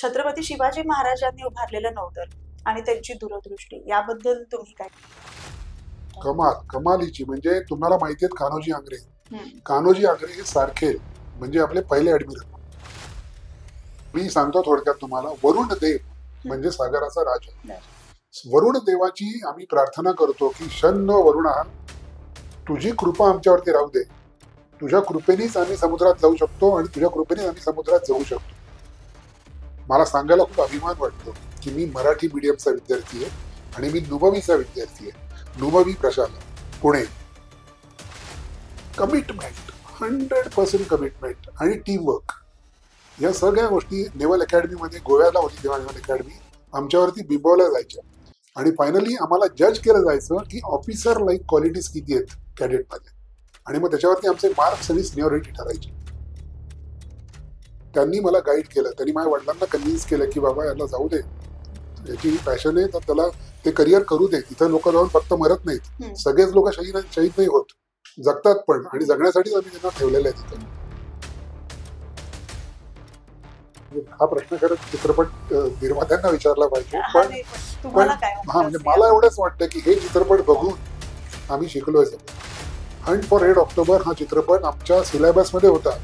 छत्रपती शिवाजी महाराजांनी उभारलेलं नौदल आणि त्यांची दूरदृष्टी याबद्दल तुम्ही काय? कमाल कमालीची. म्हणजे तुम्हाला माहिती आहेत कान्होजी आंग्रे. हम्म. कान्होजी आंग्रे हे सारखे म्हणजे आपले पहिले ऍडमिरल. मी सांगतो थोडक्यात तुम्हाला. वरुण देव म्हणजे सागराचा राजा. वरुण देवाची आम्ही प्रार्थना करतो की शन्न वरुणा, तुझी कृपा आमच्यावरती राहू दे. तुझ्या कृपेनेच आम्ही समुद्रात जाऊ शकतो आणि तुझ्या कृपेनेच आम्ही समुद्रात जाऊ शकतो. मला सांगायला खूप अभिमान वाटतो की मी मराठी मीडियमचा विद्यार्थी आहे आणि मी नुबवीचा विद्यार्थी आहे. नुबवी प्रशाला पुणे. कमिटमेंट, 100% कमिटमेंट आणि टीमवर्क, या सगळ्या गोष्टी नेव्हल अकॅडमीमध्ये गोव्याला होती तेव्हा नेव्हल अकॅडमी आमच्यावरती बिंबवल्या जायच्या आणि फायनली आम्हाला जज केलं जायचं की ऑफिसर लाईक क्वालिटीज किती आहेत कॅडेटमध्ये, आणि मग त्याच्यावरती आमचे मार्क्स आणि सिनियरिटी ठरायची. त्यांनी मला गाईड केलं. त्यांनी माझ्या वडिलांना कन्व्हिन्स केलं की बाबा याला जाऊ दे, याची पॅशन आहे तर त्याला ते करिअर करू दे. तिथं लोक जाऊन फक्त मरत नाहीत, सगळेच लोक शहीद नाही होत, जगतात पण, आणि जगण्यासाठीच आम्ही त्यांना ठेवलेलं आहे तिथं. हा प्रश्न खरंच चित्रपट निर्मात्यांना विचारला पाहिजे. पण हा म्हणजे मला एवढंच वाटतं की हे चित्रपट बघून आम्ही शिकलोय सगळं. हंट फॉर रेड ऑक्टोबर हा चित्रपट आमच्या सिलेबसमध्ये होता